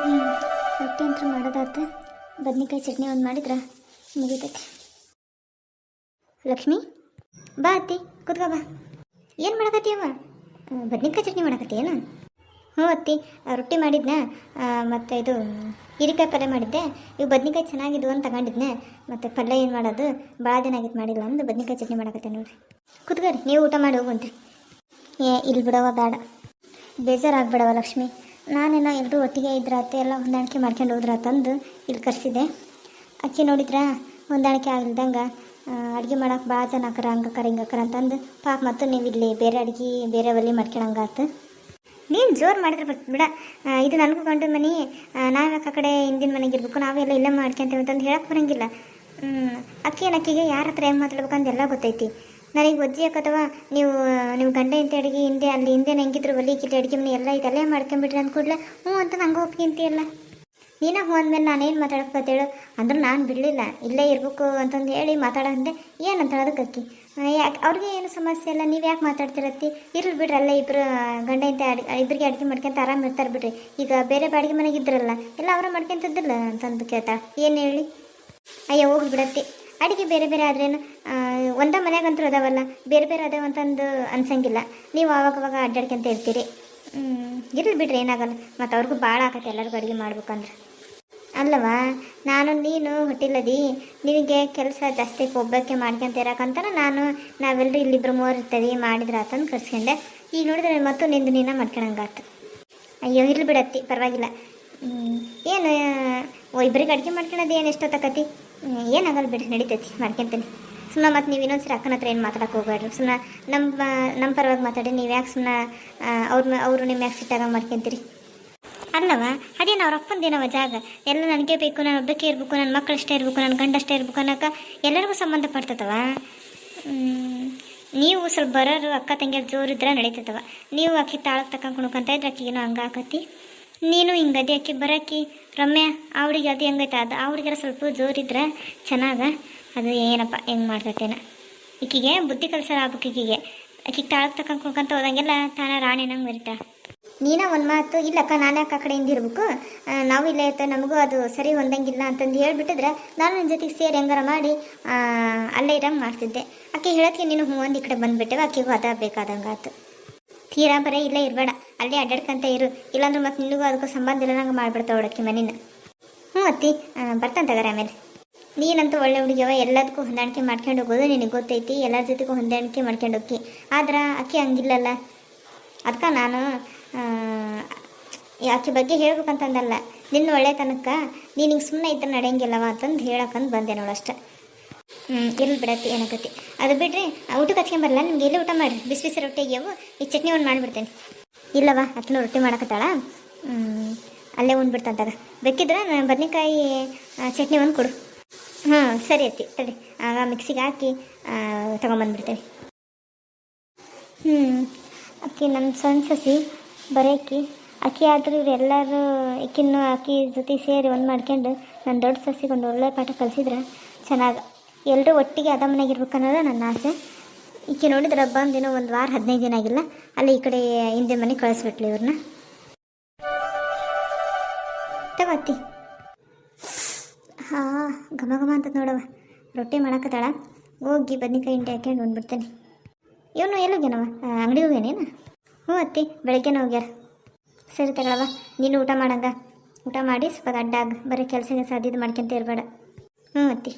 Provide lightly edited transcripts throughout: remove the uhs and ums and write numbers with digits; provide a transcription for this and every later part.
ಹ್ಞೂ ರೊಟ್ಟಿ ಅಂತ ಮಾಡೋದಾತ. ಬದ್ನಿಕಾಯಿ ಚಟ್ನಿ ಒಂದು ಮಾಡಿದ್ರೆ ಮುಗಿತೈತಿ. ಲಕ್ಷ್ಮಿ ಬಾ ಅತ್ತಿ, ಕೂತ್ಕೋ ಬಾ. ಏನು ಮಾಡಕತ್ತೀಯವ? ಬದ್ನಿಕಾಯಿ ಚಟ್ನಿ ಮಾಡಕತ್ತೀಯೇನು? ಹ್ಞೂ ಅತ್ತಿ, ರೊಟ್ಟಿ ಮಾಡಿದ್ನೆ, ಮತ್ತು ಇದು ಹೀರೆಕಾಯಿ ಪಲ್ಯ ಮಾಡಿದ್ದೆ. ಇವು ಬದ್ನಿಕಾಯಿ ಚೆನ್ನಾಗಿದ್ವು ಅಂತ ತಗೊಂಡಿದ್ನೆ. ಮತ್ತು ಪಲ್ಯ ಏನು ಮಾಡೋದು, ಭಾಳ ದಿನ ಆಗಿತ್ತು ಮಾಡಿಲ್ಲ ಅಂದು ಬದ್ನಿಕಾಯಿ ಚಟ್ನಿ ಮಾಡಕತ್ತೆ ನೋಡಿರಿ. ಕೂತ್ಕೋರಿ, ನೀವು ಊಟ ಮಾಡಿ ಹೋಗುವಂತೆ. ಇಲ್ಲಿ ಬಿಡವ ಬೇಡ, ಬೇಜಾರಾಗ್ಬೇಡವ ಲಕ್ಷ್ಮಿ. ನಾನೇನೋ ಎಲ್ಲರೂ ಒಟ್ಟಿಗೆ ಇದ್ರಾತೆ, ಎಲ್ಲ ಹೊಂದಾಣಿಕೆ ಮಾಡ್ಕೊಂಡು ಹೋದ್ರಾತಂದು ಇಲ್ಲಿ ಕರೆಸಿದೆ. ಅಕ್ಕಿ ನೋಡಿದ್ರೆ ಹೊಂದಾಣಿಕೆ ಆಗಿಲ್ದಂಗೆ ಅಡುಗೆ ಮಾಡೋಕೆ ಭಾಳ ಜನ ಆಕರ ಹಂಗಕ್ಕಾರ ಹಿಂಗಕ್ಕಾರ ಅಂತಂದು ಪಾಪ ಮತ್ತು ನೀವು ಇಲ್ಲಿ ಬೇರೆ ಅಡುಗೆ ಬೇರೆ ಒಲಿ ಮಾಡ್ಕೊಳಂಗಾತು. ನೀನು ಜೋರು ಮಾಡಿದ್ರೆ ಬರ್ತು ಬಿಡ. ಇದು ನನಗೂ ಗಂಡು ಮನೆ, ನಾವು ಆ ಕಡೆ ಹಿಂದಿನ ಮನೆಗೆ ಇರಬೇಕು, ನಾವೆಲ್ಲ ಇಲ್ಲೇ ಮಾಡ್ಕೊಂತೇವೆ ಅಂತಂದು ಹೇಳಕ್ಕೆ ಬರೋಂಗಿಲ್ಲ. ಅಕ್ಕಿಗೆ ಯಾರ ಹತ್ರ ಹೆಂಗೆ ಮಾತಾಡ್ಬೇಕಂತ ಎಲ್ಲ ಗೊತ್ತೈತಿ. ನನಗೆ ಒಜ್ಜಿ ಹಾಕತ್ತವ ನೀವು ಗಂಡ ಇಂತ ಅಡುಗೆ ಹಿಂದೆ ಅಲ್ಲಿ ಹಿಂದೆ ಹೆಂಗಿದ್ರು ಒಲಿ ಕಿಲ್ಲಿ ಅಡುಗೆ ಮನೆ ಎಲ್ಲ ಇದೆಲ್ಲ ಮಾಡ್ಕೊಂಬಿಟ್ರಿ ಅಂದ ಕೂಡಲೇ ಹ್ಞೂ ಅಂತ ನಂಗೆ ಒಪ್ಕೊಂತಿಯಲ್ಲ. ನೀನು ಹ್ಞೂ ಅಂದಮೇಲೆ ನಾನೇನು ಮಾತಾಡೋಕ್ಕತ್ತೇಳು ಅಂದ್ರೆ ನಾನು ಬಿಡಲಿಲ್ಲ, ಇಲ್ಲೇ ಇರಬೇಕು ಅಂತಂದು ಹೇಳಿ ಮಾತಾಡೋಂದೆ. ಏನಂತ ಅದಕ್ಕೆ ಅಕ್ಕಿ ಯಾಕೆ ಅವ್ರಿಗೆ ಏನು ಸಮಸ್ಯೆ ಇಲ್ಲ, ನೀವು ಯಾಕೆ ಮಾತಾಡ್ತಿರತ್ತಿ? ಇರ್ಲಿ ಬಿಡ್ರಿ, ಅಲ್ಲ ಇಬ್ಬರು ಗಂಡ ಇಂತ ಇಬ್ಬರಿಗೆ ಅಡುಗೆ ಮಾಡ್ಕೊಂತ ಆರಾಮ ಇರ್ತಾರೆ ಬಿಡ್ರಿ. ಈಗ ಬೇರೆ ಬಾಡಿಗೆ ಮನೆಗೆ ಇದ್ರಲ್ಲ ಎಲ್ಲ ಅವರ ಮಾಡ್ಕೊಂತಿದ್ದಿಲ್ಲ ಅಂತಂದು ಕೇಳ್ತಾ ಏನು ಹೇಳಿ? ಅಯ್ಯೋ ಹೋಗಿ ಬಿಡತ್ತಿ, ಅಡುಗೆ ಬೇರೆ ಬೇರೆ ಆದ್ರೇನು ಒಂದ ಮನೆಯಾಗಂತೂ ಅದಾವಲ್ಲ, ಬೇರೆ ಬೇರೆ ಅದಾವ ಅಂತಂದು ಅನ್ಸಂಗಿಲ್ಲ. ನೀವು ಆವಾಗವಾಗ ಅಡ್ಡಾಡ್ಕೊಂತ ಇರ್ತೀರಿ. ಇರ್ಲಿ ಬಿಡ್ರಿ, ಏನಾಗಲ್ಲ. ಮತ್ತು ಅವ್ರಿಗೂ ಭಾಳ ಆಕತ್ತೆ ಎಲ್ಲರಿಗೂ ಅಡುಗೆ ಮಾಡ್ಬೇಕಂದ್ರೆ. ಅಲ್ಲವಾ, ನಾನು ನೀನು ಹೊಟ್ಟಿಲ್ಲದಿ, ನಿನಗೆ ಕೆಲಸ ಜಾಸ್ತಿ ಒಬ್ಬಕ್ಕೆ ಮಾಡ್ಕೊಂತ ಇರೋಕಂತ ನಾವೆಲ್ಲರೂ ಇಲ್ಲಿಬ್ಬರು ಮೂವರು ಇರ್ತೀವಿ ಮಾಡಿದ್ರೆ ಆತಂದು ಕರ್ಸ್ಕೊಂಡೆ. ಈಗ ನೋಡಿದ್ರೆ ಮತ್ತು ನಿಂದು ನೀನ ಮಾಡ್ಕೊಳಂಗಾತು. ಅಯ್ಯೋ ಇರ್ಲಿ ಬಿಡತ್ತಿ, ಪರವಾಗಿಲ್ಲ. ಏನು ಇಬ್ಬರಿಗೆ ಅಡುಗೆ ಮಾಡ್ಕೊಳೋದು ಏನು ಎಷ್ಟೊತ್ತಾಕತಿ? ಏನಾಗಲ್ಲ ಬಿಡ್ರಿ, ನಡೀತೈತಿ, ಮಾಡ್ಕೊತೀನಿ. ಸುಮ್ಮನೆ ಮತ್ತು ನೀವು ಇನ್ನೊಂದ್ಸರಿ ಅಕ್ಕನ ಹತ್ರ ಏನು ಮಾತಾಡೋಕೆ ಹೋಗ್ಬೇಡ್ರಿ. ಸುಮ್ಮನೆ ನಮ್ಮ ಪರವಾಗಿ ಮಾತಾಡಿ. ನೀವು ಯಾಕೆ ಸುಮ್ಮನೆ ಅವರು ನಿಮ್ಮ ಯಾಕೆ ಸಿಟ್ಟಾಗ ಮಾಡ್ಕೊತೀರಿ? ಅಲ್ಲವ, ಅದೇನು ಅವ್ರ ಅಪ್ಪಂದೇನವ ಜಾಗ, ಎಲ್ಲ ನನಗೆ ಬೇಕು, ನಾನು ಒಬ್ಬಕ್ಕೆ ಇರಬೇಕು, ನನ್ನ ಮಕ್ಕಳು ಅಷ್ಟೇ ಇರಬೇಕು, ನನ್ನ ಗಂಡ ಅಷ್ಟೇ ಇರಬೇಕು ಅನ್ನೋಕೆ ಎಲ್ಲರಿಗೂ ಸಂಬಂಧಪಡ್ತತವ. ನೀವು ಸ್ವಲ್ಪ ಬರೋರು ಅಕ್ಕ ತಂಗಿಯರು ಜೋರಿದ್ರೆ ನಡೀತತವ. ನೀವು ಅಕ್ಕಿ ತಾಳಕ್ಕೆ ತಗೊಂಡು ಕುಣ್ಕೊಂತ ಇದ್ರೆ ಅಕ್ಕಿಗೇನೋ ಹಂಗೆ ಆಕತಿ. ನೀನು ಹಿಂಗದಿ ಅಕ್ಕಿ ಬರೋಕ್ಕಿ ರಮ್ಯಾ ಅವಳಿಗೆ ಅದು ಹೆಂಗೈತೆ ಅದು ಅವಳಿಗೆಲ್ಲ ಸ್ವಲ್ಪ ಜೋರಿದ್ರೆ ಚೆನ್ನಾಗ. ಅದು ಏನಪ್ಪ ಹೆಂಗೆ ಮಾಡ್ತೈತೇನ, ಈಕಿಗೆ ಬುದ್ಧಿ ಕಲ್ಸರ ಆಗ್ಬೇಕು. ಆಕಿಗೆ ತಾಳಕ್ಕೆ ತಗೊಂಡು ಕುಣ್ಕೊಂತ ಹೋದಂಗೆಲ್ಲ ತಾನ ರಾಣಿ ನಂಗೆ ಮರಿತಾ. ನೀನ ಒಂದು ಮಾತು, ಇಲ್ಲಕ್ಕ ನಾನು ಯಾಕೆ ಆ ಕಡೆಯಿಂದ ಇರಬೇಕು, ನಾವು ಇಲ್ಲೇ ಇರ್ತೇವೆ, ನಮಗೂ ಅದು ಸರಿ ಹೊಂದಂಗಿಲ್ಲ ಅಂತಂದು ಹೇಳ್ಬಿಟ್ಟಿದ್ರೆ ನಾನು ನನ್ನ ಜೊತೆಗೆ ಸೇರಿ ಹೆಂಗಾರ ಮಾಡಿ ಅಲ್ಲೇ ಇರಂಗೆ ಮಾಡ್ತಿದ್ದೆ. ಆಕೆ ಹೇಳೋಕ್ಕೆ ನೀನು ಹ್ಞೂ ಒಂದು ಈ ಕಡೆ ಬಂದುಬಿಟ್ಟೆವು, ಆಕೆಗೂ ಅದ ಬೇಕಾದಂಗೆ ಆಯ್ತು. ತೀರಾ ಬರೀ ಇಲ್ಲೇ ಇರಬೇಡ, ಅಲ್ಲೇ ಅಡ್ಡಾಡ್ಕೊಂತ ಇರು, ಇಲ್ಲಾಂದ್ರೆ ಮತ್ತು ನಿನಗೂ ಅದಕ್ಕೂ ಸಂಬಂಧ ಇಲ್ಲ ನಂಗೆ ಮಾಡಿಬಿಡ್ತಾವೆ ಅವಳಕ್ಕೆ ಮನೇನ. ಹ್ಞೂ ಅತ್ತಿ, ಬರ್ತಾನೆ ತಗೋರಿ. ಆಮೇಲೆ ನೀನಂತೂ ಒಳ್ಳೆ ಹುಡುಗಿಯವ, ಎಲ್ಲದಕ್ಕೂ ಹೊಂದಾಣಿಕೆ ಮಾಡ್ಕೊಂಡು ಹೋಗೋದು ನಿನಗೆ ಗೊತ್ತೈತಿ, ಎಲ್ಲರ ಜೊತೆಗೂ ಹೊಂದಾಣಿಕೆ ಮಾಡ್ಕೊಂಡು ಹೋಗಿ. ಆದ್ರೆ ಅಕ್ಕಿ ಹಂಗಿಲ್ಲಲ್ಲ. ಅದಕ್ಕೆ ನಾನು ಆಕೆ ಬಗ್ಗೆ ಹೇಳ್ಬೇಕಂತಂದಲ್ಲ, ನಿನ್ನ ಒಳ್ಳೆತನಕ್ಕೆ ನೀನಿಗೆ ಸುಮ್ಮನೆ ಇದ್ರೆ ನಡೆಯಂಗಿಲ್ಲವ ಅಂತಂದು ಹೇಳಕ್ಕಂದು ಬಂದೆ ನೋಡು ಅಷ್ಟೆ. ಇರ್ಲಿ ಬಿಡತ್ತಿ, ಏನಾಗತ್ತಿ. ಅದು ಬಿಡ್ರಿ, ಊಟಕ್ಕೆ ಹಚ್ಕೊಂಬರಲ್ಲ, ನಿಮ್ಗೆ ಎಲ್ಲಿ ಊಟ ಮಾಡಿರಿ. ಬಿಸಿ ಬಿಸಿ ರೊಟ್ಟಿ ಆಗ್ಯಾವು, ಈ ಚಟ್ನಿ ಒಂದು ಮಾಡಿಬಿಡ್ತೇನೆ. ಇಲ್ಲವ, ಅಕ್ಕನ ರೊಟ್ಟಿ ಮಾಡಕತ್ತಾಳ, ಅಲ್ಲೇ ಉಂಡ್ಬಿಡ್ತಂತಾಗ. ಬೇಕಿದ್ರೆ ನಾನು ಬದ್ನೆಕಾಯಿ ಚಟ್ನಿ ಒಂದು ಕೊಡು. ಹಾಂ ಸರಿ ಅತ್ತಿ, ತಡಿ, ಆಗ ಮಿಕ್ಸಿಗೆ ಹಾಕಿ ತೊಗೊಂಬಂದ್ಬಿಡ್ತೇವೆ. ಅಕ್ಕಿ ನನ್ನ ಸಣ್ಣ ಸಸಿ ಬರೋಕ್ಕಿ ಅಕ್ಕಿ ಆದರೂ ಇವರೆಲ್ಲರೂ ಅಕ್ಕಿ ಜೊತೆ ಸೇರಿ ಒಂದು ಮಾಡ್ಕೊಂಡು ನನ್ನ ದೊಡ್ಡ ಸಸಿಗೆ ಒಂದು ಒಳ್ಳೆ ಪಾಠ ಕಲಿಸಿದ್ರೆ ಚೆನ್ನಾಗಿ ಎಲ್ಲರೂ ಒಟ್ಟಿಗೆ ಅದ ಮನೆಗೆ ಇರ್ಬೇಕು ಅನ್ನೋದು ನನ್ನ ಆಸೆ. ಈಕೆ ನೋಡಿದ್ರೆ ಬಂದಿನೋ ಒಂದು ವಾರ 15 ದಿನ ಆಗಿಲ್ಲ, ಅಲ್ಲಿ ಈ ಕಡೆ ಹಿಂದೆ ಮನೆ ಕಳಿಸ್ಬಿಟ್ಲಿ ಇವ್ರನ್ನ. ತಗೋತಿ. ಹಾಂ ಘಮ ಘಮ ಅಂತ ನೋಡವ, ರೊಟ್ಟಿ ಮಾಡಕತ್ತಾಳ. ಹೋಗಿ ಬದ್ನಿಕಾಯಿ ಹಿಂಡಿ ಹಾಕ್ಯಂಡು ಉಂಡ್ಬಿಡ್ತೇನೆ. ಇವನು ಎಲ್ಲೋಗ್ಯಾನವ, ಅಂಗಡಿ ಹೋಗ್ಯಾನೇನು? ಹ್ಞೂ ಅತ್ತಿ, ಬೆಳಗ್ಗೆನೇ ಹೋಗ್ಯಾರ. ಸರಿ ತಗೊಳವ, ನೀನು ಊಟ ಮಾಡಂಗ. ಊಟ ಮಾಡಿ ಸ್ವಲ್ಪ ಅಡ್ಡಾಗ, ಬರೀ ಕೆಲಸ ಸಾಧ್ಯದ ಮಾಡ್ಕೊಂತ ಇರಬೇಡ. ಹ್ಞೂ ಅತ್ತಿ.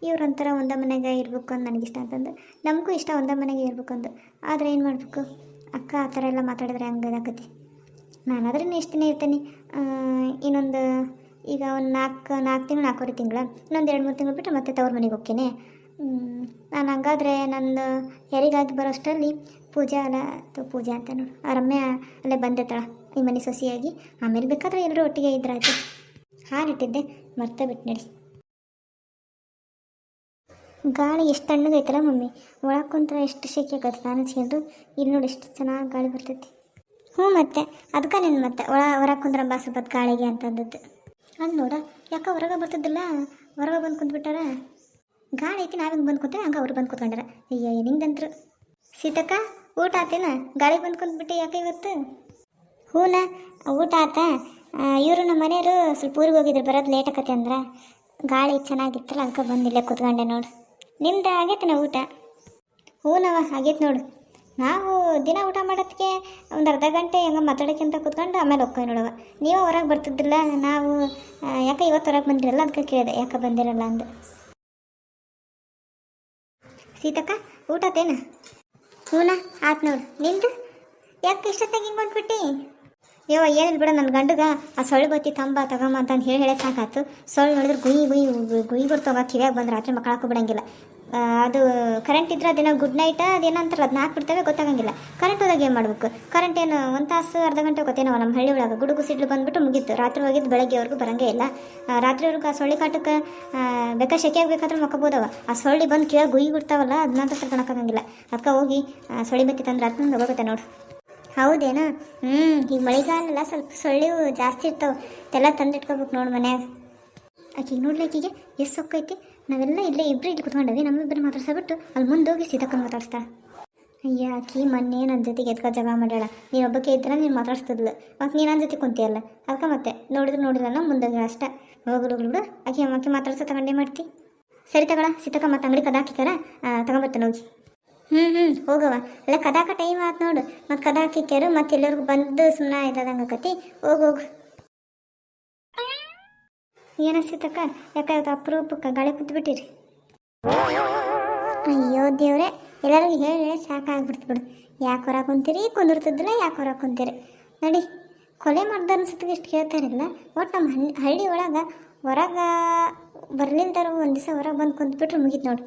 ಇವ್ರಂತರ ಒಂದ ಮನೆಗೆ ಇರ್ಬೇಕು ಅಂತ ನನಗಿಷ್ಟ ಅಂತಂದು, ನಮಗೂ ಇಷ್ಟ ಒಂದ ಮನೆಗೆ ಇರ್ಬೇಕು ಅಂದು. ಆದರೆ ಏನು ಮಾಡಬೇಕು, ಅಕ್ಕ ಆ ಥರ ಎಲ್ಲ ಮಾತಾಡಿದ್ರೆ ಹಂಗೆ ಇದಾಕತಿ. ನಾನಾದ್ರೆ ಎಷ್ಟು ದಿನ ಇರ್ತೇನೆ, ಇನ್ನೊಂದು ಈಗ ಒಂದು 4 ತಿಂಗಳು 4 ತಿಂಗಳ, ಇನ್ನೊಂದು 2-3 ತಿಂಗಳು ಬಿಟ್ಟು ಮತ್ತೆ ತವ್ರ ಮನೆಗೆ ಹೋಗ್ತೇನೆ. ನಾನು ಹಂಗಾದ್ರೆ ನನ್ನ ಹೆರಿಗಾಗಿ ಬರೋ ಅಷ್ಟರಲ್ಲಿ ಪೂಜಾ ಅಂತ ನೋಡು, ಆ ರಮ್ಯಾ ಅಲ್ಲೇ ಬಂದಿರ್ತಾಳ ಈ ಮನೆ ಸೊಸೆಯಾಗಿ. ಆಮೇಲೆ ಬೇಕಾದ್ರೆ ಎಲ್ಲರೂ ಒಟ್ಟಿಗೆ ಇದ್ರಾಯ್ತು. ಹಾಲಿಟ್ಟಿದ್ದೆ ಮರ್ತೆ ಬಿಟ್ಟು ನಡಿ. ಗಾಳಿ ಎಷ್ಟು ತಣ್ಣಗೈತಲ್ಲ ಮಮ್ಮಿ, ಒಳಗೆ ಕುಂತ್ರೆ ಎಷ್ಟು ಶೆಕೆ ಆಗತ್ತೆ. ಫ್ಯಾನ್ ಹಚ್ಕೊಂಡು ಇಲ್ಲಿ ನೋಡಿ ಎಷ್ಟು ಚೆನ್ನಾಗಿ ಗಾಳಿ ಬರ್ತೈತಿ. ಹ್ಞೂ ಮತ್ತೆ ಅದಕ್ಕೆ ನೀನು ಮತ್ತೆ ಹೊರಗೆ ಕುಂದ್ರೆ ಬಾ ಸ್ವಲ್ಪ ಗಾಳಿಗೆ ಅಂತಂದದ್ದು. ಅದು ನೋಡ ಯಾಕೆ ಹೊರಗೆ ಬರ್ತಿದ್ದಿಲ್ಲ, ಹೊರಗೆ ಬಂದು ಕುಂತ್ಬಿಟ್ಟಾರ. ಗಾಳಿ ಐತಿ, ನಾವಿಂಗೆ ಬಂದು ಕೂತೇವೆ, ಹಂಗೆ ಅವ್ರು ಬಂದು ಕೂತ್ಕೊಂಡಾರ. ಅಯ್ಯ ನಿಂದಂತ್ರು. ಸೀತಕ್ಕ ಊಟ ಆತೇನ? ಗಾಳಿ ಬಂದು ಕುಂತ್ಬಿಟ್ಟು ಯಾಕೆ ಇವತ್ತು? ಹೂನ ಊಟ ಆತ. ಇವರು ನಮ್ಮ ಮನೆಯವರು ಸ್ವಲ್ಪ ಊರಿಗೆ ಹೋಗಿದ್ರು, ಬರೋದು ಲೇಟ್ ಆಕತಿ ಅಂದ್ರೆ ಗಾಳಿ ಚೆನ್ನಾಗಿತ್ತಲ್ಲ ಅದಕ್ಕೆ ಬಂದಿಲ್ಲ ಕೂತ್ಕೊಂಡೆ ನೋಡು. ನಿಮ್ದು ಆಗೈತನ ಊಟ? ಹೂನವ ಆಗೈತೆ ನೋಡು. ನಾವು ದಿನ ಊಟ ಮಾಡೋದಕ್ಕೆ ಒಂದು ಅರ್ಧ ಗಂಟೆ ಹೆಂಗೆ ಮಾತಾಡೋಕ್ಕಿಂತ ಕೂತ್ಕೊಂಡು ಆಮೇಲೆ ಹೋಗ್ತೀವಿ ನೋಡವ. ನೀವು ಹೊರಗೆ ಬರ್ತಿದ್ದಿಲ್ಲ, ನಾವು ಯಾಕೆ ಇವತ್ತು ಹೊರಗೆ ಬಂದಿರಲ್ಲ ಅದಕ್ಕೆ ಕೇಳಿದೆ ಯಾಕೆ ಬಂದಿರಲ್ಲ ಅಂದು. ಸೀತಕ್ಕ ಊಟ ಆತೇನ? ಹೂನ ಆತು ನೋಡು. ನಿಂದು ಯಾಕೆ ಇಷ್ಟೊತ್ತಾಗಿ ಹಿಂಗೆ ಬಂದ್ಬಿಟ್ಟು? ಯೋ ಏನಿಲ್ಲ ಬಿಡ, ನನ್ನ ಗಂಡಗ ಆ ಸೊಳ್ಳೆ ಬತ್ತಿ ತಂಬ ತಗೊಂಬ ಅಂತಂದು ಹೇಳಿ ಸಾಕಾಯ್ತು. ಸೊಳ್ಳೆ ನೋಡಿದ್ರೆ ಗುಯಿ ಬರ್ತಾವ ಕಿವ್ಯಾಗ ಬಂದು ರಾತ್ರಿ ಮಕ್ಕಳಾಕು ಬಿಡಂಗಿಲ್ಲ. ಅದು ಕರೆಂಟ್ ಇದ್ರೆ ಅದೇನೋ ಗುಡ್ ನೈಟ್ ಅದೇನೋ ಅಂತಾರೆ, ಅದನ್ನ ಹಾಕ್ಬಿಡ್ತೇವೆ ಗೊತ್ತಾಗಂಗಿಲ್ಲ. ಕರೆಂಟ್ ಹೋದಾಗ ಏನು ಮಾಡ್ಬೇಕು? ಕರೆಂಟ್ ಏನು ಒಂದು ತಾಸು ಅರ್ಧ ಗಂಟೆ ಗೊತ್ತೇನೋ ನಮ್ಮ ಹಳ್ಳಿ ಒಳಗೆ ಗುಡುಗು ಸಿಡ್ಲು ಬಂದುಬಿಟ್ಟು ಮುಗೀತು. ರಾತ್ರಿ ಹೋಗಿದ್ದು ಬೆಳಗ್ಗೆವರೆಗೂ ಬರೋಂಗೇ ಇಲ್ಲ. ರಾತ್ರಿವರೆಗೂ ಆ ಸೊಳ್ಳೆ ಕಾಟಕ್ಕೆ ಬೇಕಾ ಶೆಕೆ ಆಗಬೇಕಾದ್ರೂ ಮಕ್ಕಬೋದವ. ಆ ಸೊಳ್ಳೆ ಬಂದು ಕಿವ್ಯಾಗ ಗುಯಿ ಬಿಡ್ತಾವಲ್ಲ ಅದನ್ನ ತಗೊಳಕ್ಕಾಗಂಗಿಲ್ಲ. ಅದಕ್ಕೆ ಹೋಗಿ ಸೊಳ್ಳೆ ಬತ್ತಿ ತಂದ್ರೆ ಅದನ್ನ ಹೋಗುತ್ತೆ ನೋಡು. ಹೌದೇನಾ? ಈಗ ಮಳೆಗಾಲ ಸ್ವಲ್ಪ ಸೊಳ್ಳೆವು ಜಾಸ್ತಿ ಇರ್ತಾವೆ, ಎಲ್ಲ ತಂದಿಟ್ಕೋಬೇಕು ನೋಡು ಮನ್ಯಾಗ. ಆಕೆಗೆ ನೋಡ್ಲಿಕ್ಕಿಗೆ ಎಷ್ಟು ಸೊಕ್ಕೈತಿ. ನಾವೆಲ್ಲ ಇಲ್ಲೇ ಇಬ್ಬರು ಇಲ್ಲಿ ಕುತ್ಕೊಂಡವಿ, ನಮ್ಮಿಬ್ಬರು ಮಾತಾಡ್ಸಬಿಟ್ಟು ಅಲ್ಲಿ ಮುಂದೆ ಹೋಗಿ ಸೀತಕ್ಕನ್ನು ಮಾತಾಡ್ಸ್ತಾ. ಅಯ್ಯ ಆಕಿ ಮೊನ್ನೆ ನನ್ನ ಜೊತೆಗೆ ಎದ್ಕೋ ಜಗ ಮಾಡ್ಯಾಳ. ನೀನು ಒಬ್ಬಕ್ಕೆ ಇದ್ರೆ ನೀನು ಮಾತಾಡ್ಸ್ತಿದ್ಲು, ಮತ್ತು ನೀನು ನನ್ನ ಜೊತೆ ಕುಂತಿಯಲ್ಲ ಅದಕ್ಕೆ ಮತ್ತೆ ನೋಡಿಲ್ಲ ನಾವು ಮುಂದೋಗಿ ಅಷ್ಟೇ. ಹೋಗ್ಬಿಡು ಬಿಡು, ಆಕೆ ಮಾತಾಡ್ಸೋ ತಗೊಂಡೇ ಮಾಡ್ತಿ. ಸರಿ ತಗೊಳ ಸೀತಕ್ಕ, ಮತ್ತೆ ಅಂಗಡಿ ಕದಾಕಿಕಾರ ತಗೊಂಬರ್ತೇನೆ ಹೋಗಿ. ಹೋಗವ. ಅಲ್ಲ ಕದಾಕ ಟೈಮ್ ಆಯ್ತು ನೋಡು, ಮತ್ತು ಕದಾಕಿಕ್ಯಾರು ಮತ್ತೆ ಎಲ್ಲರಿಗೂ ಬಂದು ಸುಮ್ಮನೆ ಇದ್ದಂಗೆ ಆಕತಿ. ಹೋಗು. ಏನಸ್ತಿತ್ತಕ್ಕ? ಯಾಕಾಯ್ತು ಅಪರೂಪಕ್ಕೆ ಗಾಳಿ ಕೂತ್ಬಿಟ್ಟಿರಿ? ಅಯ್ಯೋ ದೇವ್ರೆ, ಎಲ್ಲರಿಗೂ ಹೇಳಿ ಸಾಕಾಗ್ಬಿಡ್ತು ಬಿಡು. ಯಾಕೆ ಹೊರ ಕುಂತೀರಿ? ಕುಂದಿರ್ತಿದ್ದಿಲ್ಲ, ಯಾಕೆ ಹೊರ ಕುಂತೀರಿ? ನಡಿ, ಕೊಲೆ ಮಾಡ್ದ ಅನ್ಸತ್ತಿಗೆ ಇಷ್ಟು ಕೇಳ್ತಾರಿಲ್ಲ. ಒಟ್ಟು ನಮ್ಮ ಹಳ್ಳಿ ಒಳಗೆ ಹೊರಗೆ ಬರ್ಲಿಲ್ದಾರು ಒಂದು ದಿವಸ ಹೊರಗೆ ಬಂದು ಕುಂತ್ಬಿಟ್ರೆ ಮುಗೀತು ನೋಡು.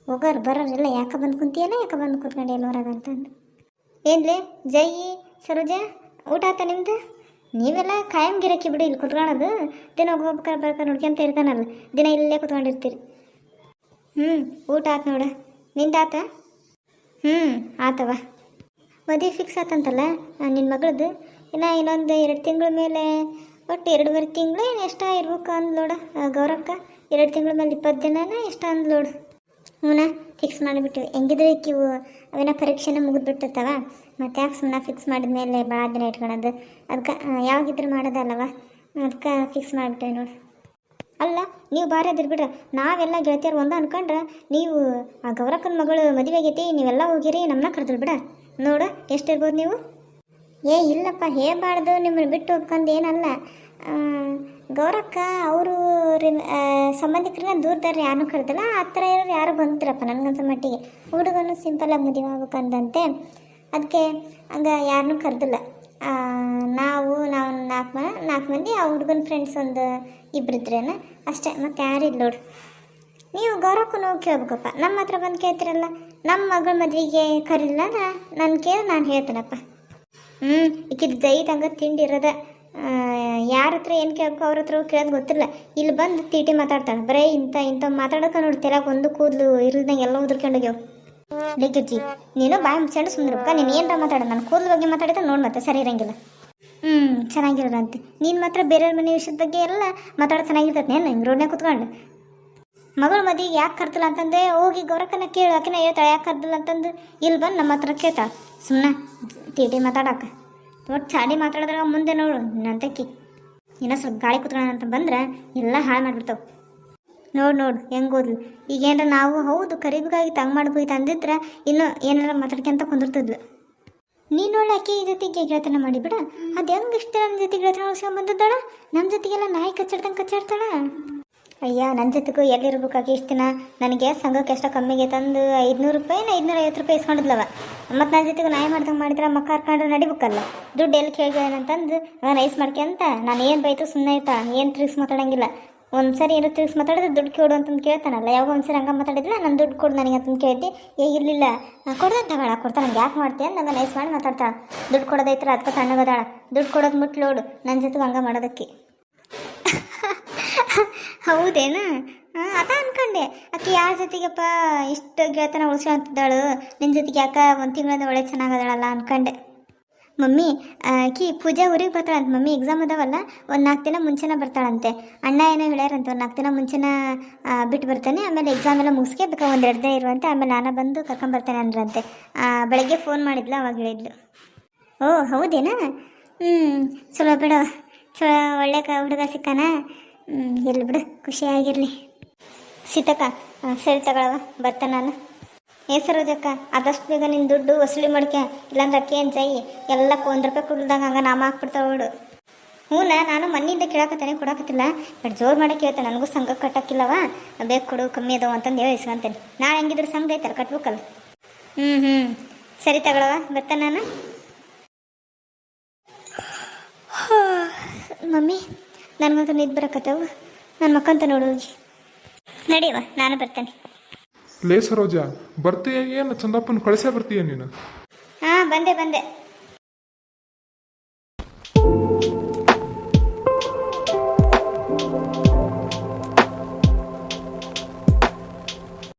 ಹೋಗೋರು ಬರೋರಿಲ್ಲ, ಯಾಕೆ ಬಂದು ಕುಂತಿಯಲ್ಲ, ಯಾಕೆ ಬಂದು ಕುತ್ಕೊಂಡಿಲ್ಲ ಹೊರಗೆ ಅಂತಂದು. ಏನ್ಲೇ ಜೈ ಸರೋಜ, ಊಟ ಆತ ನಿಮ್ದು? ನೀವೆಲ್ಲ ಕಾಯಂ ಗಿರಾಕಿ ಬಿಡಿ ಇಲ್ಲಿ ಕುತ್ಕೊಳ್ಳೋದು. ದಿನ ಹೋಗ್ಬೇಕಾರೆ ಬರ್ಬೇಕಾರೆ ನೋಡ್ಕೊಂತ ಇರ್ತಾನಲ್ಲ, ದಿನ ಇಲ್ಲೇ ಕುತ್ಕೊಂಡಿರ್ತೀರಿ. ಊಟ ಆತು ನೋಡ. ನಿಂದಾತ? ಆತವ. ಮದುವೆ ಫಿಕ್ಸ್ ಆತಂತಲ್ಲ ನಿನ್ನ ಮಗಳದ್ದು? ಇನ್ನೊಂದು 2 ತಿಂಗಳ ಮೇಲೆ, ಒಟ್ಟು 2.5 ತಿಂಗಳು ಏನು ಎಷ್ಟ ಇರ್ಬೇಕು ಅಂದ್ಲೋಡ ಗೌರಕ್ಕ. 2 ತಿಂಗಳ ಮೇಲೆ 20 ದಿನನ ಎಷ್ಟ ಅಂದ್ಲೋಡು. ಫಿಕ್ಸ್ ಮಾಡಿಬಿಟ್ಟಿವಿ. ಹೆಂಗಿದ್ರೆ ಇವು ಅವೇನ ಪರೀಕ್ಷೆನ ಮುಗಿದ್ಬಿಟ್ಟಿರ್ತಾವ, ಮತ್ತು ಯಾಕೆ ಸುಮ್ಮನೆ ಫಿಕ್ಸ್ ಮಾಡಿದ ಮೇಲೆ ಭಾಳ ದಿನ ಇಟ್ಕೊಳೋದು. ಅದಕ್ಕೆ ಯಾವಾಗಿದ್ರು ಮಾಡೋದಲ್ಲವ, ಅದಕ್ಕೆ ಫಿಕ್ಸ್ ಮಾಡಿಬಿಟ್ಟೆ ನೋಡಿ. ಅಲ್ಲ ನೀವು ಭಾರಿ ಅದಿರ್ ಬಿಡ್ರೆ, ನಾವೆಲ್ಲ ಗೆಳತಿಯರು ಒಂದು ಅನ್ಕೊಂಡ್ರೆ ನೀವು ಆ ಗೌರಕ್ಕನ ಮಗಳು ಮದುವೆ ಆಗೈತಿ, ನೀವೆಲ್ಲ ಹೋಗಿರಿ, ನಮ್ಮನ್ನ ಕರೆದ್ರು ಬಿಡ. ನೋಡು ಎಷ್ಟಿರ್ಬೋದು ನೀವು? ಇಲ್ಲಪ್ಪ ಹೇಳಬಾರ್ದು, ನಿಮ್ಮನ್ನು ಬಿಟ್ಟು ಹೋಗ್ಕೊಂಡು ಏನಲ್ಲ. ಗೌರಕ್ಕ ಅವರು ಸಂಬಂಧಿಕರನ್ನ ದೂರದಾರ ಯಾರನ್ನೂ ಕರೆದಿಲ್ಲ, ಆ ಥರ ಇರೋರು ಯಾರು ಬಂದಿರಪ್ಪ ನನಗನ್ಸೋ ಮಟ್ಟಿಗೆ. ಹುಡುಗನು ಸಿಂಪಲಾಗಿ ಮದುವೆ ಆಗ್ಬೇಕಂದಂತೆ, ಅದಕ್ಕೆ ಹಂಗೆ ಯಾರನ್ನೂ ಕರೆದಿಲ್ಲ. ನಾವು 4 ಮಂದಿ, ಆ ಹುಡುಗನ ಫ್ರೆಂಡ್ಸ್ ಒಂದು 2 ಇದ್ರೇನ ಅಷ್ಟೇ, ಮತ್ತು ಯಾರಿಲ್ಲ ನೋಡು. ನೀವು ಗೌರಕ್ಕೂ ಹೋಗಿ ಕೇಳ್ಬೇಕಪ್ಪ, ನಮ್ಮ ಹತ್ರ ಬಂದು ಕೇಳ್ತಿರಲ್ಲ. ನಮ್ಮ ಮಗಳ ಮದುವೆಗೆ ಕರೀಲಿಲ್ಲ ಅಂದ್ರೆ ನಾನು ಕೇಳಿ ನಾನು ಹೇಳ್ತೇನಪ್ಪ. ಈಕಿದು ಜೈದಂಗೆ ತಿಂಡಿ ಇರೋದ, ಯಾರ ಹತ್ರ ಏನು ಕೇಳಬೇಕು ಅವ್ರ ಹತ್ರ ಕೇಳೋದು ಗೊತ್ತಿಲ್ಲ. ಇಲ್ಲಿ ಬಂದು ತೀಟಿ ಮಾತಾಡ್ತಾಳೆ, ಬರೀ ಇಂಥ ಮಾತಾಡೋಕೆ ನೋಡ್ತಿಲ್ಲ. ಒಂದು ಕೂದಲು ಇರಲ್ದಂಗೆ ಎಲ್ಲ ಉದುರ್ಕೊಂಡೋಗ್ಯವು. ಲಿಗ್ಗಿರ್ಜಿ ನೀನು ಬಾಯಿ ಮುಚ್ಕೊಂಡು ಸುಂದರಕ್ಕ, ನೀನು ಏನರ ಮಾತಾಡೋದು, ನಾನು ಕೂದಲು ಬಗ್ಗೆ ಮಾತಾಡಿದ್ರೆ ನೋಡಿ ಮತ್ತೆ ಸರಿ ಇರೋಂಗಿಲ್ಲ. ಚೆನ್ನಾಗಿರೋದಂತೆ. ನೀನು ಮಾತ್ರ ಬೇರೆಯವ್ರ ಮನೆ ವಿಷಯದ ಬಗ್ಗೆ ಎಲ್ಲ ಮಾತಾಡೋದು ಚೆನ್ನಾಗಿರ್ತೈತೆ. ನೇನು ಹಿಂಗೆ ರೋಡ್ನಾಗ ಕೂತ್ಕೊಂಡು ಮಗಳು ಮದುವೆಗೆ ಯಾಕೆ ಕರ್ತಿಲ್ಲ ಅಂತಂದೆ ಹೋಗಿ ಗೌರಕ್ಕನ ಕೇಳು, ಆಕಿನ ಹೇಳ್ತಾಳೆ ಯಾಕೆ ಕರ್ದಿಲ್ಲ ಅಂತಂದು. ಇಲ್ಲಿ ಬಂದು ನಮ್ಮ ಹತ್ರ ಕೇಳ್ತಾಳೆ ಸುಮ್ಮನೆ ತೀಟಿ ಮಾತಾಡೋಕೆ. ಒಟ್ಟು ಚಾಡಿ ಮಾತಾಡಿದ್ರೆ ಮುಂದೆ ನೋಡು ನಂತಕ್ಕಿ ಇನ್ನೂ ಸ್ವಲ್ಪ ಗಾಳಿ ಕುತ್ಕೊಳ್ಳೋಣ ಅಂತ ಬಂದ್ರೆ ಎಲ್ಲ ಹಾಳು ಮಾಡಿಬಿಡ್ತಾವೆ. ನೋಡು ಹೆಂಗೆ ಓದ್ಲು. ಈಗೇನಾರ ನಾವು ಹೌದು ಕರಿಬೇಕಾಗಿ ತಂಗೆ ಮಾಡ್ಬೇಕು ಅಂದಿದ್ರೆ ಇನ್ನೂ ಏನಾರ ಮಾತಾಡ್ಕೊಂತ ಕುಂದಿರ್ತಿದ್ಲು. ನೀನು ನೋಡಿ ಆಕೆ ಈ ಜೊತೆಗೆ ಗೆಳತನ ಮಾಡಿಬಿಡ. ಅದು ಹೆಂಗೆ ಇಷ್ಟ ನನ್ನ ಜೊತೆಗೆ ಗೆಳತನ ಉಳಿಸ್ಕೊಂಡು ಬಂದಿದ್ದಾಳ, ನಮ್ಮ ಜೊತೆಗೆಲ್ಲ ನಾಯಿ ಕಚ್ಚಾಡ್ತಾಳ. ಅಯ್ಯ ನನ್ನ ಜೊತೆಗೂ ಎಲ್ಲಿರ್ಬೇಕಾಗಿ ಇಷ್ಟು ದಿನ ನನಗೆ ಸಂಘಕ್ಕೆ ಎಷ್ಟೋ ಕಮ್ಮಿಗೆ ತಂದು 500 ರೂಪಾಯಿನ 550 ರೂಪಾಯಿ ಇಸ್ಕೊಂಡಿದ್ಲವ. ಮತ್ತು ನನ್ನ ಜೊತೆಗೂ ನಾಯಿ ಮಾಡ್ದಂಗೆ ಮಾಡಿದ್ರೆ ಮಕ್ಕ ಹಾರ್ಕೊಂಡ್ರೆ ನಡಿಬೇಕಲ್ಲ. ದುಡ್ಡು ಎಲ್ಲಿ ಕೇಳಿದಂತಂದು ರೈಸ್ ಮಾಡ್ಕೊಂತ ನಾನು ಏನು ಬೈತು ಸುಮ್ಮನೆ ಆಯ್ತಾ, ಏನು ತಿರ್ಗಿಸಿ ಮಾತಾಡೋಂಗಿಲ್ಲ. ಒಂದು ಸರಿ ಏನೋ ತಿರ್ಗಿಸಿ ಮಾತಾಡಿದ್ರೆ ದುಡ್ಡು ಕೊಡು ಅಂತಂದು ಕೇಳ್ತಾನಲ್ಲ. ಯಾವಾಗ ಒಂದು ಸರಿ ಹಂಗೆ ಮಾತಾಡಿದ್ರೆ ನಾನು ದುಡ್ಡು ಕೊಡು ನನಗೆ ಅಂತಂದು ಕೇಳ್ತಿ. ಇರಲಿಲ್ಲ ಕೊಡೋದು ಬೇಡ ಕೊಡ್ತಾ ನಂಗೆ ಯಾಕೆ ಮಾಡ್ತೀನಿ ನಂಗೆ ನೈಸ್ ಮಾಡಿ ಮಾತಾಡ್ತಾಳೆ. ದುಡ್ಡು ಕೊಡೋದೈತ್ರ ಅದಕ್ಕೆ ತಣ್ಣಗದಾಳ, ದುಡ್ಡು ಕೊಡೋದು ಮುಟ್ಲೋಡು ನನ್ನ ಜೊತೆಗೆ ಹಂಗೆ ಮಾಡೋದಕ್ಕೆ. ಹೌದೇನಾ? ಅದ ಅನ್ಕೊಂಡೆ ಆಕೆ ಯಾರ ಜೊತೆಗಪ್ಪ ಇಷ್ಟು ಗೆಳತನ ಉಳಿಸ್ಕೊಂತಿದ್ದಾಳು, ನಿನ್ನ ಜೊತೆಗೆ ಯಾಕೆ 1 ತಿಂಗಳಿಂದ ಒಳ್ಳೆ ಚೆನ್ನಾಗದಾಳಲ್ಲ ಅನ್ಕೊಂಡೆ. ಮಮ್ಮಿ ಆಕಿ ಪೂಜೆ ಊರಿಗೆ ಬರ್ತಾಳಂತ. ಮಮ್ಮಿ ಎಕ್ಸಾಮ್ ಅದಾವಲ್ಲ, ಒಂದು 4 ದಿನ ಮುಂಚೆನೇ ಬರ್ತಾಳಂತೆ. ಅಣ್ಣ ಏನೋ ಹೇಳ್ಯಾರಂತೆ, ಒಂದು 4 ದಿನ ಮುಂಚೆನೇ ಬಿಟ್ಟು ಬರ್ತಾನೆ, ಆಮೇಲೆ ಎಕ್ಸಾಮ್ ಎಲ್ಲ ಮುಗಿಸ್ಕೆ ಬೇಕಾ 1-2 ದಿನ ಇರುವಂತೆ, ಆಮೇಲೆ ನಾನು ಬಂದು ಕರ್ಕೊಂಬರ್ತೇನೆ ಅಂದ್ರಂತೆ. ಬೆಳಗ್ಗೆ ಫೋನ್ ಮಾಡಿದ್ಲು, ಅವಾಗ ಹೇಳಿದ್ಲು. ಓ ಹೌದೇನಾ? ಹ್ಞೂ ಚಲೋ ಬಿಡು. ಚಲೋ ಒಳ್ಳೆ ಹುಡುಗ ಸಿಕ್ಕಾನ. ಇರ್ಲಿ ಬಿಡು, ಖುಷಿಯಾಗಿರಲಿ. ಸೀತಕ್ಕ, ಸರಿ ತಗೊಳವ, ಬರ್ತಾನೆ ನಾನು. ಸರೋಜಕ್ಕ, ಆದಷ್ಟು ಬೇಗ ನಿನ್ನ ದುಡ್ಡು ವಸೂಲಿ ಮಾಡ್ಕೆ, ಇಲ್ಲಾಂದ್ರೆ ಅಕ್ಕಿ ಏನು ಜೈ ಎಲ್ಲ 1 ರೂಪಾಯಿ ಕುಡ್ದಾಗ ಹಂಗೆ ನಾಮ ಹಾಕ್ಬಿಡ್ತಾವ ಬಿಡು. ಹ್ಞೂನ, ನಾನು ಮನೆಯಿಂದ ಕೇಳಕತ್ತೇನೆ, ಕೊಡಕತ್ತಿಲ್ಲ. ಬಟ್ ಜೋರು ಮಾಡಕ್ಕೆ ಹೇಳ್ತೇನೆ, ನನಗೂ ಸಂಘ ಕಟ್ಟಕ್ಕಿಲ್ಲವ, ಬೇಕು ಕೊಡು, ಕಮ್ಮಿ ಅದಾವ ಅಂತಂದು ಹೇಳಿ ಇಸ್ಕೊಂತೇನೆ. ನಾಳೆ ಹೆಂಗಿದ್ರು ಸಂಘ ಐತಲ್ಲ, ಕಟ್ಬೇಕಲ್ಲ. ಹ್ಞೂ ಸರಿ ತಗೊಳವ, ಬರ್ತಾನೆ ನಾನು. ಮಮ್ಮಿ, ನನಗಂತೂ ನಿದ್ದು ಬರಕತ್ತವು, ನನ್ನ ಮಕ್ಕಂತ ನೋಡು. ನಡಿಯವ, ನಾನು ಬರ್ತೇನೆ. ಲೇ ಸರೋಜ, ಬರ್ತೀಯ ಏನು? ಚಂದಪ್ಪನ ಕಳಿಸೇ ಬರ್ತೀಯ ನೀನು? ಹಾಂ ಬಂದೆ.